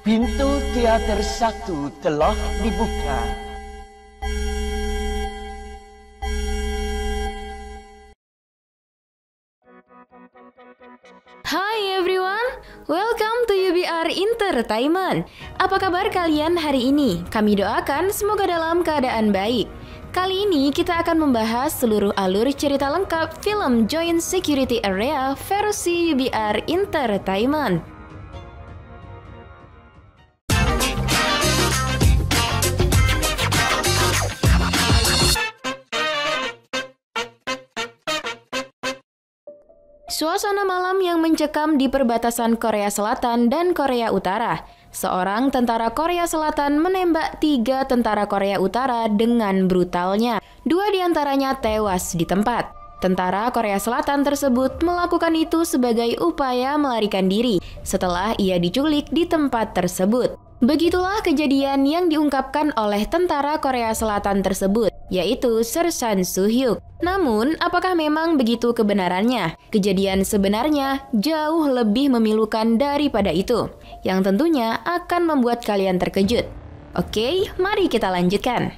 Pintu teater 1 telah dibuka. Hai everyone, welcome to UBR Entertainment. Apa kabar kalian hari ini? Kami doakan semoga dalam keadaan baik. Kali ini kita akan membahas seluruh alur cerita lengkap film Joint Security Area versi UBR Entertainment. Suasana malam yang mencekam di perbatasan Korea Selatan dan Korea Utara. Seorang tentara Korea Selatan menembak 3 tentara Korea Utara dengan brutalnya. 2 diantaranya tewas di tempat. Tentara Korea Selatan tersebut melakukan itu sebagai upaya melarikan diri setelah ia diculik di tempat tersebut. Begitulah kejadian yang diungkapkan oleh tentara Korea Selatan tersebut, yaitu Sersan Soo-hyuk. Namun, apakah memang begitu kebenarannya? Kejadian sebenarnya jauh lebih memilukan daripada itu, yang tentunya akan membuat kalian terkejut. Oke, mari kita lanjutkan.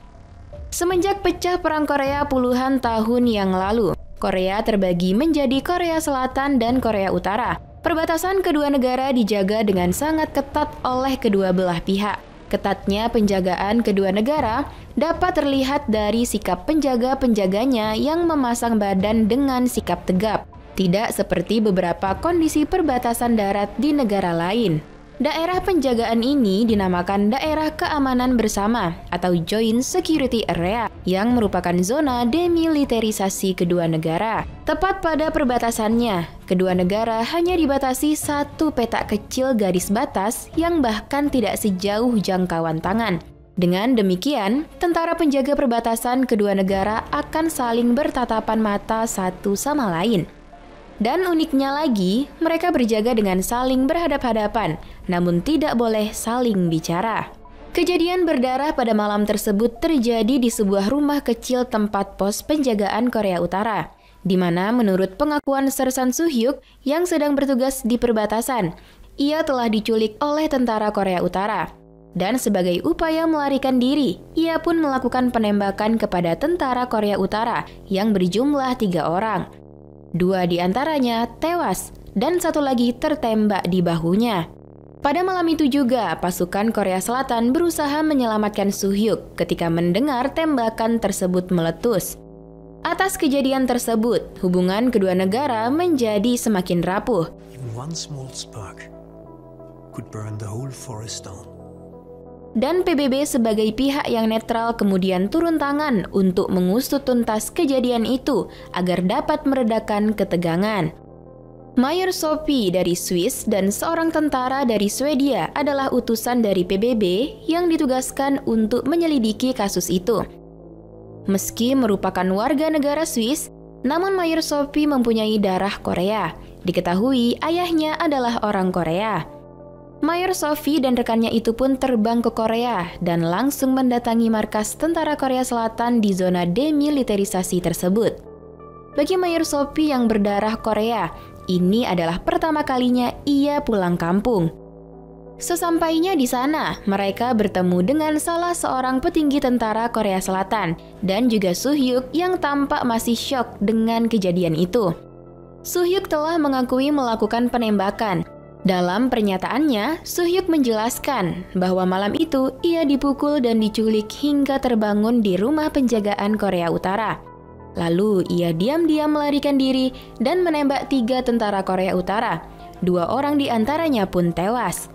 Semenjak pecah Perang Korea puluhan tahun yang lalu, Korea terbagi menjadi Korea Selatan dan Korea Utara. Perbatasan kedua negara dijaga dengan sangat ketat oleh kedua belah pihak. Ketatnya penjagaan kedua negara dapat terlihat dari sikap penjaga-penjaganya yang memasang badan dengan sikap tegap. Tidak seperti beberapa kondisi perbatasan darat di negara lain. Daerah penjagaan ini dinamakan Daerah Keamanan Bersama atau Joint Security Area yang merupakan zona demilitarisasi kedua negara. Tepat pada perbatasannya, kedua negara hanya dibatasi satu petak kecil garis batas yang bahkan tidak sejauh jangkauan tangan. Dengan demikian, tentara penjaga perbatasan kedua negara akan saling bertatapan mata satu sama lain. Dan uniknya lagi, mereka berjaga dengan saling berhadap-hadapan, namun tidak boleh saling bicara. Kejadian berdarah pada malam tersebut terjadi di sebuah rumah kecil tempat pos penjagaan Korea Utara, di mana menurut pengakuan Sersan Soo-hyuk yang sedang bertugas di perbatasan, ia telah diculik oleh tentara Korea Utara. Dan sebagai upaya melarikan diri, ia pun melakukan penembakan kepada tentara Korea Utara yang berjumlah 3 orang. 2 diantaranya tewas dan 1 lagi tertembak di bahunya. Pada malam itu juga, pasukan Korea Selatan berusaha menyelamatkan Soo-hyuk ketika mendengar tembakan tersebut meletus. Atas kejadian tersebut, hubungan kedua negara menjadi semakin rapuh. One small spark could burn the whole forest down. Dan PBB sebagai pihak yang netral kemudian turun tangan untuk mengusut tuntas kejadian itu agar dapat meredakan ketegangan. Mayor Sophie dari Swiss dan seorang tentara dari Swedia adalah utusan dari PBB yang ditugaskan untuk menyelidiki kasus itu. Meski merupakan warga negara Swiss, namun Mayor Sophie mempunyai darah Korea. Diketahui ayahnya adalah orang Korea. Mayor Sophie dan rekannya itu pun terbang ke Korea dan langsung mendatangi markas tentara Korea Selatan di zona demilitarisasi tersebut. Bagi Mayor Sophie yang berdarah Korea, ini adalah pertama kalinya ia pulang kampung. Sesampainya di sana, mereka bertemu dengan salah seorang petinggi tentara Korea Selatan dan juga Soo-hyuk yang tampak masih syok dengan kejadian itu. Soo-hyuk telah mengakui melakukan penembakan. Dalam pernyataannya, Soo-hyuk menjelaskan bahwa malam itu ia dipukul dan diculik hingga terbangun di rumah penjagaan Korea Utara. Lalu ia diam-diam melarikan diri dan menembak 3 tentara Korea Utara. 2 orang diantaranya pun tewas.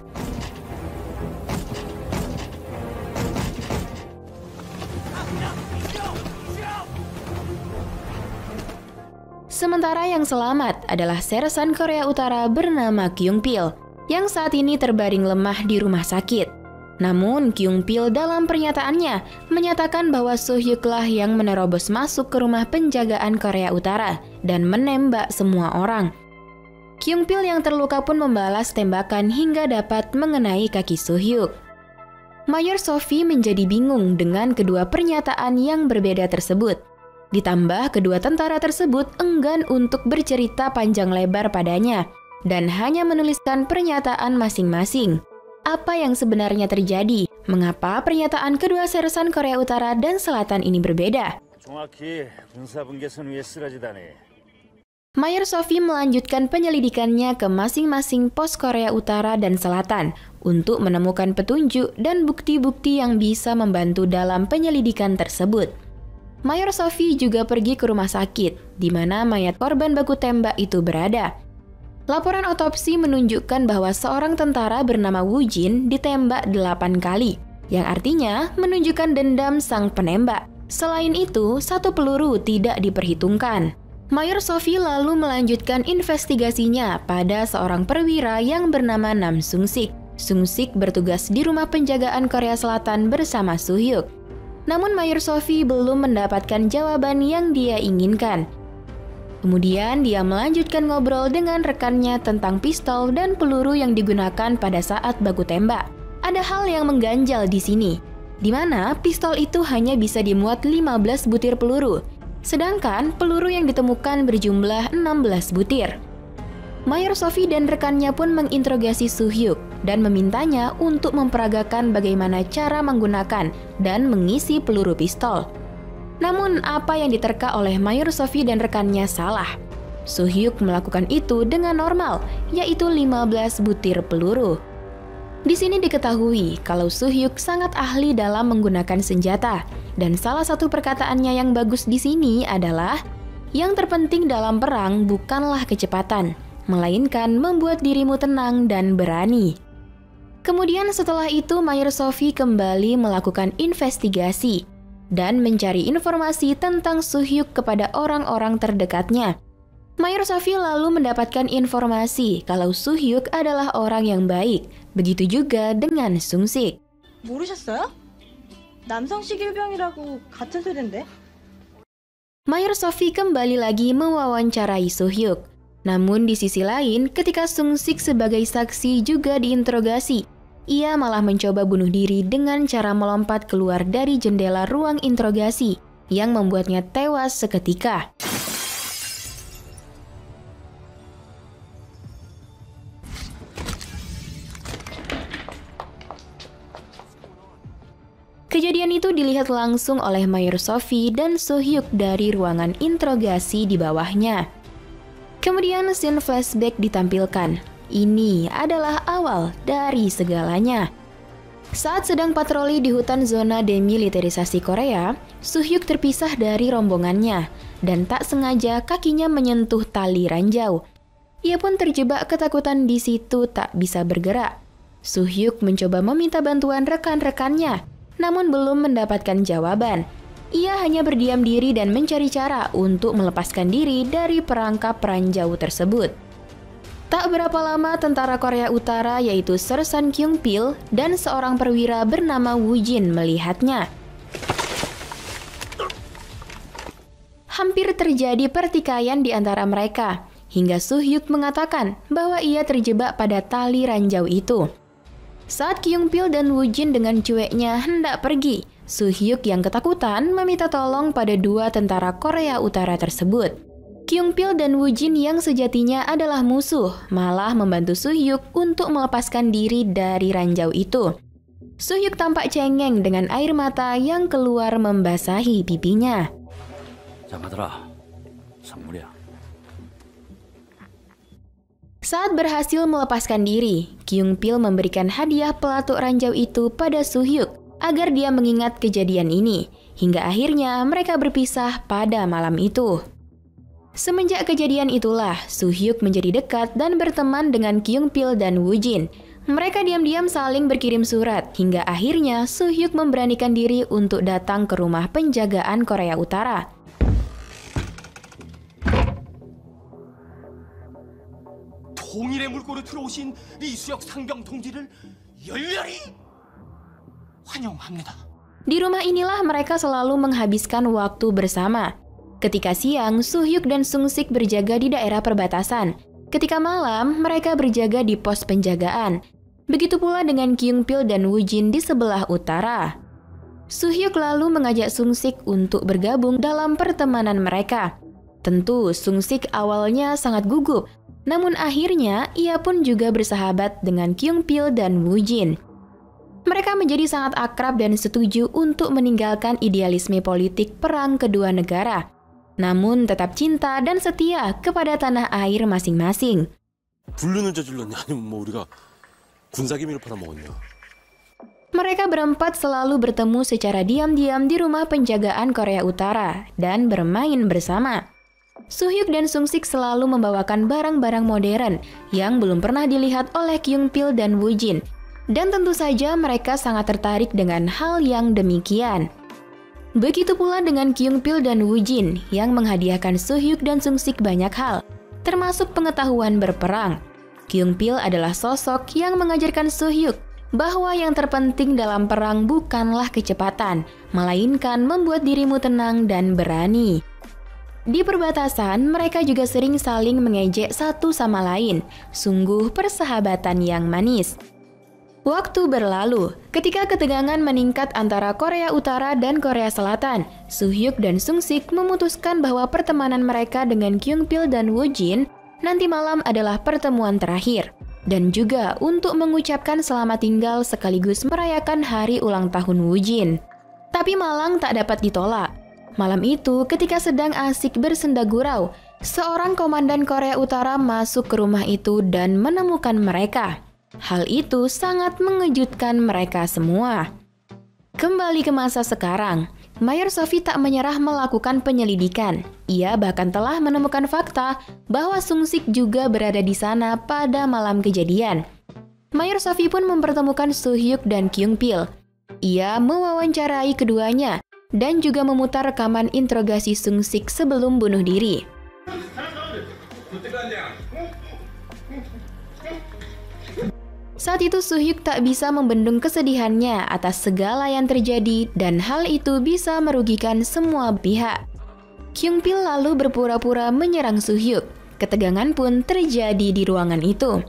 Sementara yang selamat adalah Sersan Korea Utara bernama Kyung-pil, yang saat ini terbaring lemah di rumah sakit. Namun Kyung-pil dalam pernyataannya menyatakan bahwa Soo-hyuklah yang menerobos masuk ke rumah penjagaan Korea Utara dan menembak semua orang. Kyung-pil yang terluka pun membalas tembakan hingga dapat mengenai kaki Soo-hyuk. Mayor Sophie menjadi bingung dengan kedua pernyataan yang berbeda tersebut. Ditambah kedua tentara tersebut enggan untuk bercerita panjang lebar padanya dan hanya menuliskan pernyataan masing-masing. apa yang sebenarnya terjadi. Mengapa pernyataan kedua sersan Korea Utara dan Selatan ini berbeda? 정확히 군사분계선 위에 쓰러지다니. Mayor Sophie melanjutkan penyelidikannya ke masing-masing pos Korea Utara dan Selatan untuk menemukan petunjuk dan bukti-bukti yang bisa membantu dalam penyelidikan tersebut. Mayor Sophie juga pergi ke rumah sakit, di mana mayat korban baku tembak itu berada. Laporan otopsi menunjukkan bahwa seorang tentara bernama Woo Jin ditembak 8 kali, yang artinya menunjukkan dendam sang penembak. Selain itu, 1 peluru tidak diperhitungkan. Mayor Sophie lalu melanjutkan investigasinya pada seorang perwira yang bernama Nam Sung Sik. Sung Sik bertugas di rumah penjagaan Korea Selatan bersama Soo Hyuk. Namun Mayor Sophie belum mendapatkan jawaban yang dia inginkan. Kemudian dia melanjutkan ngobrol dengan rekannya tentang pistol dan peluru yang digunakan pada saat baku tembak. Ada hal yang mengganjal di sini, di mana pistol itu hanya bisa dimuat 15 butir peluru, sedangkan peluru yang ditemukan berjumlah 16 butir. Mayor Sophie dan rekannya pun menginterogasi Soo Hyuk dan memintanya untuk memperagakan bagaimana cara menggunakan dan mengisi peluru pistol. Namun apa yang diterka oleh Mayor Sophie dan rekannya salah. Soo Hyuk melakukan itu dengan normal, yaitu 15 butir peluru. Di sini diketahui kalau Soo Hyuk sangat ahli dalam menggunakan senjata, dan salah satu perkataannya yang bagus di sini adalah, yang terpenting dalam perang bukanlah kecepatan, melainkan membuat dirimu tenang dan berani. Kemudian setelah itu Mayor Sophie kembali melakukan investigasi dan mencari informasi tentang Soo Hyuk kepada orang-orang terdekatnya. Mayor Sophie lalu mendapatkan informasi kalau Soo Hyuk adalah orang yang baik. Begitu juga dengan Sung Sik. 모르셨어요? 남성식 일병이라고 같은 소린데? Mayor Sophie kembali lagi mewawancarai Soo Hyuk. Namun di sisi lain, ketika Sung Sik sebagai saksi juga diinterogasi, ia malah mencoba bunuh diri dengan cara melompat keluar dari jendela ruang interogasi yang membuatnya tewas seketika. Kejadian itu dilihat langsung oleh Mayor Sophie dan Soo Hyuk dari ruangan interogasi di bawahnya. Kemudian scene flashback ditampilkan. Ini adalah awal dari segalanya. Saat sedang patroli di hutan zona demilitarisasi Korea, Soo Hyuk terpisah dari rombongannya dan tak sengaja kakinya menyentuh tali ranjau. Ia pun terjebak ketakutan di situ tak bisa bergerak. Soo Hyuk mencoba meminta bantuan rekan-rekannya, namun belum mendapatkan jawaban. Ia hanya berdiam diri dan mencari cara untuk melepaskan diri dari perangkap ranjau tersebut. Tak berapa lama tentara Korea Utara yaitu Sersan Kyung Pil dan seorang perwira bernama Woo Jin melihatnya. Hampir terjadi pertikaian di antara mereka, hingga Soo Hyuk mengatakan bahwa ia terjebak pada tali ranjau itu. Saat Kyung Pil dan Woo Jin dengan cueknya hendak pergi, Soo Hyuk yang ketakutan meminta tolong pada dua tentara Korea Utara tersebut. Kyung Pil dan Woo Jin yang sejatinya adalah musuh, malah membantu Soo Hyuk untuk melepaskan diri dari ranjau itu. Soo Hyuk tampak cengeng dengan air mata yang keluar membasahi pipinya. 잡아들아, 선물이야. Saat berhasil melepaskan diri, Kyung Pil memberikan hadiah pelatuk ranjau itu pada Soo Hyuk agar dia mengingat kejadian ini, hingga akhirnya mereka berpisah pada malam itu. Semenjak kejadian itulah, Soo Hyuk menjadi dekat dan berteman dengan Kyung Pil dan Woo Jin. Mereka diam-diam saling berkirim surat, hingga akhirnya Soo Hyuk memberanikan diri untuk datang ke rumah penjagaan Korea Utara. 통일의 물꼬로 들어오신 이수혁 상병 동지를 열렬히 환영합니다. Di rumah inilah mereka selalu menghabiskan waktu bersama. Ketika siang, Soo Hyuk dan Sung Sik berjaga di daerah perbatasan. Ketika malam, mereka berjaga di pos penjagaan. Begitu pula dengan Kyung Pil dan Woo Jin di sebelah utara. Soo Hyuk lalu mengajak Sung Sik untuk bergabung dalam pertemanan mereka. Tentu, Sung Sik awalnya sangat gugup. Namun akhirnya, ia pun juga bersahabat dengan Kyung Pil dan Woo Jin. Mereka menjadi sangat akrab dan setuju untuk meninggalkan idealisme politik perang kedua negara, namun tetap cinta dan setia kepada tanah air masing-masing. 불륜을 저질렀냐 아니면 뭐 우리가 군사기밀을 팔아먹었냐. Mereka berempat selalu bertemu secara diam-diam di rumah penjagaan Korea Utara dan bermain bersama. Soo-hyuk dan Sung-sik selalu membawakan barang-barang modern yang belum pernah dilihat oleh Kyung Pil dan Woo Jin. Dan tentu saja mereka sangat tertarik dengan hal yang demikian. Begitu pula dengan Kyung Pil dan Woo Jin yang menghadiahkan Soo-hyuk dan Sung-sik banyak hal, termasuk pengetahuan berperang. Kyung Pil adalah sosok yang mengajarkan Soo-hyuk bahwa yang terpenting dalam perang bukanlah kecepatan, melainkan membuat dirimu tenang dan berani. Di perbatasan, mereka juga sering saling mengejek satu sama lain, sungguh persahabatan yang manis. Waktu berlalu, ketika ketegangan meningkat antara Korea Utara dan Korea Selatan, Soo-hyuk dan Sung-sik memutuskan bahwa pertemanan mereka dengan Kyung Pil dan Woo Jin nanti malam adalah pertemuan terakhir, dan juga untuk mengucapkan selamat tinggal sekaligus merayakan hari ulang tahun Woo Jin. Tapi malang tak dapat ditolak. Malam itu, ketika sedang asik bersenda gurau, seorang komandan Korea Utara masuk ke rumah itu dan menemukan mereka. Hal itu sangat mengejutkan mereka semua. Kembali ke masa sekarang, Mayor Sophie tak menyerah melakukan penyelidikan. Ia bahkan telah menemukan fakta bahwa Sung-sik juga berada di sana pada malam kejadian. Mayor Sophie pun mempertemukan Soo-hyuk dan Kyung Pil. Ia mewawancarai keduanya dan juga memutar rekaman interogasi Sung-sik sebelum bunuh diri. Saat itu Soo-hyuk tak bisa membendung kesedihannya atas segala yang terjadi dan hal itu bisa merugikan semua pihak. Kyung Pil lalu berpura-pura menyerang Soo-hyuk. Ketegangan pun terjadi di ruangan itu.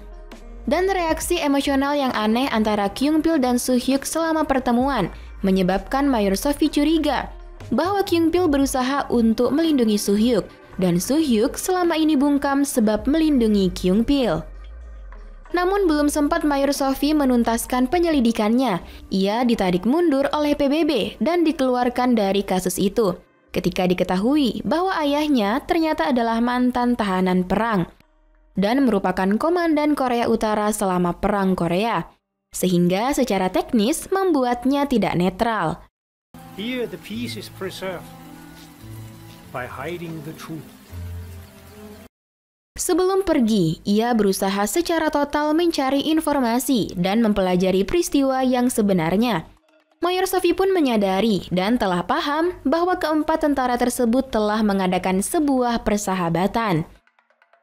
Dan reaksi emosional yang aneh antara Kyung Pil dan Soo-hyuk selama pertemuan menyebabkan Mayor Sophie curiga bahwa Kyung Pil berusaha untuk melindungi Soo-hyuk dan Soo-hyuk selama ini bungkam sebab melindungi Kyung Pil. Namun belum sempat Mayor Sophie menuntaskan penyelidikannya, ia ditarik mundur oleh PBB dan dikeluarkan dari kasus itu ketika diketahui bahwa ayahnya ternyata adalah mantan tahanan perang dan merupakan komandan Korea Utara selama Perang Korea, sehingga secara teknis membuatnya tidak netral. Here the peace is preserved by hiding the truth. Sebelum pergi, ia berusaha secara total mencari informasi dan mempelajari peristiwa yang sebenarnya. Mayor Sophie pun menyadari dan telah paham bahwa keempat tentara tersebut telah mengadakan sebuah persahabatan.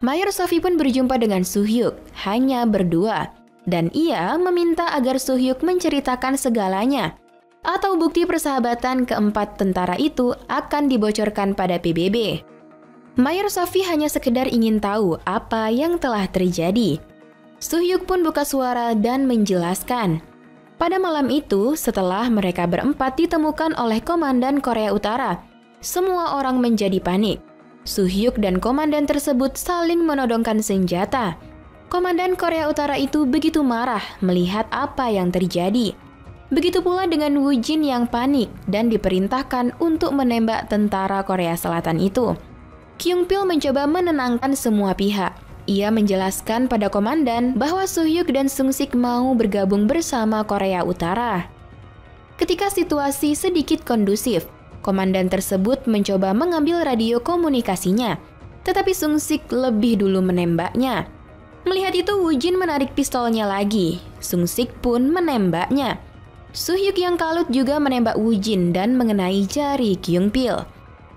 Mayor Sophie pun berjumpa dengan Soo-hyuk, hanya berdua, dan ia meminta agar Soo-hyuk menceritakan segalanya, atau bukti persahabatan keempat tentara itu akan dibocorkan pada PBB. Mayor Sophie hanya sekedar ingin tahu apa yang telah terjadi. Soo-hyuk pun buka suara dan menjelaskan. Pada malam itu, setelah mereka berempat ditemukan oleh Komandan Korea Utara, semua orang menjadi panik. Soo-hyuk dan komandan tersebut saling menodongkan senjata. Komandan Korea Utara itu begitu marah melihat apa yang terjadi. Begitu pula dengan Woo Jin yang panik dan diperintahkan untuk menembak tentara Korea Selatan itu. Kyung Pil mencoba menenangkan semua pihak. Ia menjelaskan pada komandan bahwa Soo-hyuk dan Sung-sik mau bergabung bersama Korea Utara. Ketika situasi sedikit kondusif, komandan tersebut mencoba mengambil radio komunikasinya, tetapi Sung-sik lebih dulu menembaknya. Melihat itu, Woo Jin menarik pistolnya lagi. Sung-sik pun menembaknya. Soo-hyuk yang kalut juga menembak Woo Jin dan mengenai jari Kyung Pil.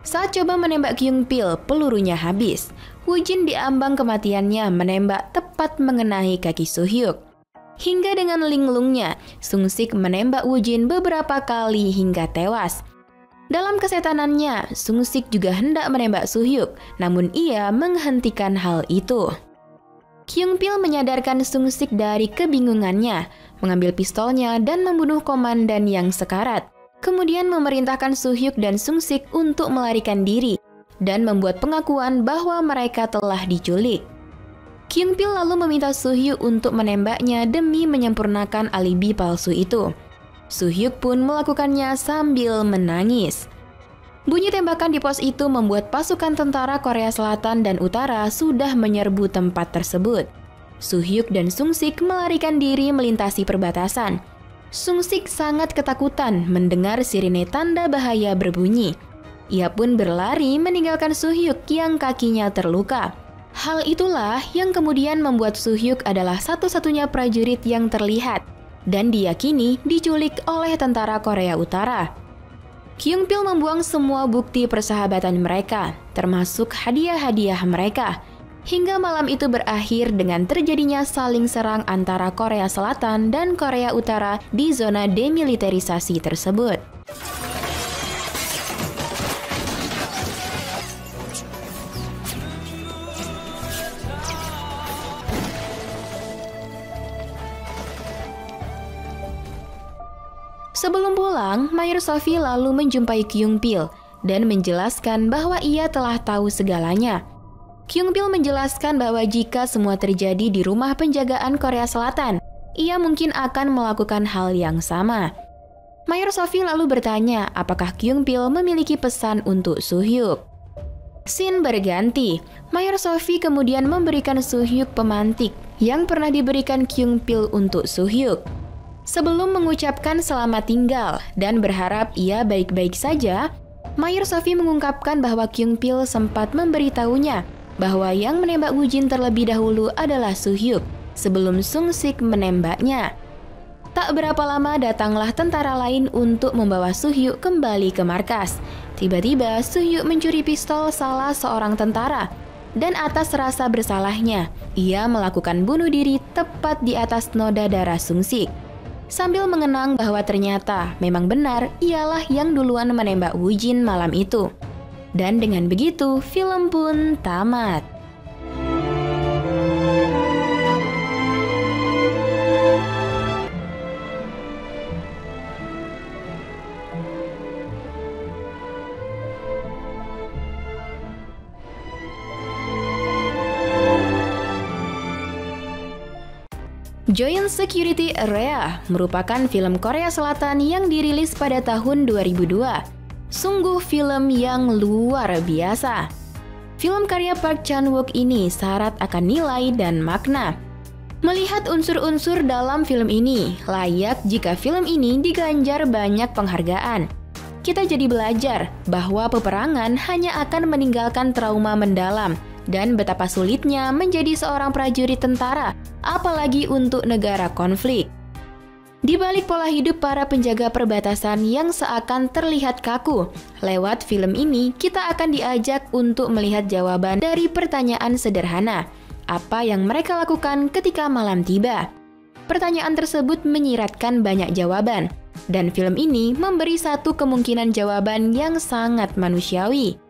Saat coba menembak Kyung Pil, pelurunya habis. Woo Jin diambang kematiannya menembak tepat mengenai kaki Soo-hyuk. Hingga dengan linglungnya, Sung-sik menembak Woo Jin beberapa kali hingga tewas. Dalam kesetanannya, Sung-sik juga hendak menembak Soo-hyuk, namun ia menghentikan hal itu. Kyung Pil menyadarkan Sung-sik dari kebingungannya, mengambil pistolnya dan membunuh komandan yang sekarat. Kemudian memerintahkan Soo-hyuk dan Sung-sik untuk melarikan diri dan membuat pengakuan bahwa mereka telah diculik. Kyung-pil lalu meminta Soo-hyuk untuk menembaknya demi menyempurnakan alibi palsu itu. Soo-hyuk pun melakukannya sambil menangis. Bunyi tembakan di pos itu membuat pasukan tentara Korea Selatan dan Utara sudah menyerbu tempat tersebut. Soo-hyuk dan Sung-sik melarikan diri melintasi perbatasan. Sung-sik sangat ketakutan mendengar sirine tanda bahaya berbunyi. Ia pun berlari meninggalkan Soo-hyuk yang kakinya terluka. Hal itulah yang kemudian membuat Soo-hyuk adalah satu-satunya prajurit yang terlihat dan diyakini diculik oleh tentara Korea Utara. Kyung-pil membuang semua bukti persahabatan mereka, termasuk hadiah-hadiah mereka. Hingga malam itu berakhir dengan terjadinya saling serang antara Korea Selatan dan Korea Utara di zona demilitarisasi tersebut. Sebelum pulang, Mayor Sophie lalu menjumpai Kyung-pil dan menjelaskan bahwa ia telah tahu segalanya. Kyung-pil menjelaskan bahwa jika semua terjadi di rumah penjagaan Korea Selatan, ia mungkin akan melakukan hal yang sama. Mayor Sophie lalu bertanya apakah Kyung-pil memiliki pesan untuk Soo-hyuk. Scene berganti. Mayor Sophie kemudian memberikan Soo-hyuk pemantik yang pernah diberikan Kyung-pil untuk Soo-hyuk. Sebelum mengucapkan selamat tinggal dan berharap ia baik-baik saja, Mayor Sophie mengungkapkan bahwa Kyung-pil sempat memberitahunya bahwa yang menembak Woo-jin terlebih dahulu adalah Soo-hyuk sebelum Sung-sik menembaknya. Tak berapa lama datanglah tentara lain untuk membawa Soo-hyuk kembali ke markas. Tiba-tiba Soo-hyuk mencuri pistol salah seorang tentara dan atas rasa bersalahnya, ia melakukan bunuh diri tepat di atas noda darah Sung-sik. Sambil mengenang bahwa ternyata memang benar ialah yang duluan menembak Woo-jin malam itu. Dan dengan begitu, film pun tamat. Joint Security Area merupakan film Korea Selatan yang dirilis pada tahun 2002. Sungguh film yang luar biasa. Film karya Park Chan-wook ini syarat akan nilai dan makna. Melihat unsur-unsur dalam film ini, layak jika film ini diganjar banyak penghargaan. Kita jadi belajar bahwa peperangan hanya akan meninggalkan trauma mendalam dan betapa sulitnya menjadi seorang prajurit tentara, apalagi untuk negara konflik. Di balik pola hidup para penjaga perbatasan yang seakan terlihat kaku, lewat film ini kita akan diajak untuk melihat jawaban dari pertanyaan sederhana. Apa yang mereka lakukan ketika malam tiba? Pertanyaan tersebut menyiratkan banyak jawaban, dan film ini memberi satu kemungkinan jawaban yang sangat manusiawi.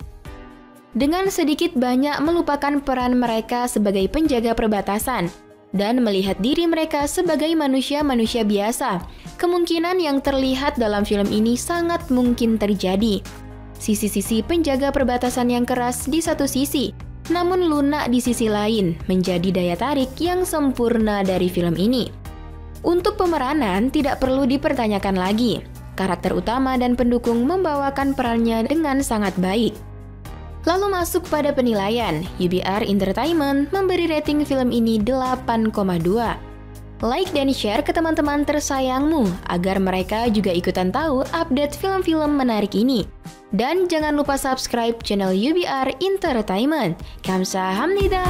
Dengan sedikit banyak melupakan peran mereka sebagai penjaga perbatasan dan melihat diri mereka sebagai manusia-manusia biasa, kemungkinan yang terlihat dalam film ini sangat mungkin terjadi. Sisi-sisi penjaga perbatasan yang keras di satu sisi, namun lunak di sisi lain, menjadi daya tarik yang sempurna dari film ini. Untuk pemeranan tidak perlu dipertanyakan lagi. Karakter utama dan pendukung membawakan perannya dengan sangat baik. Lalu masuk pada penilaian, UBR Entertainment memberi rating film ini 8,2. Like dan share ke teman-teman tersayangmu agar mereka juga ikutan tahu update film-film menarik ini. Dan jangan lupa subscribe channel UBR Entertainment. Kamsahamnida.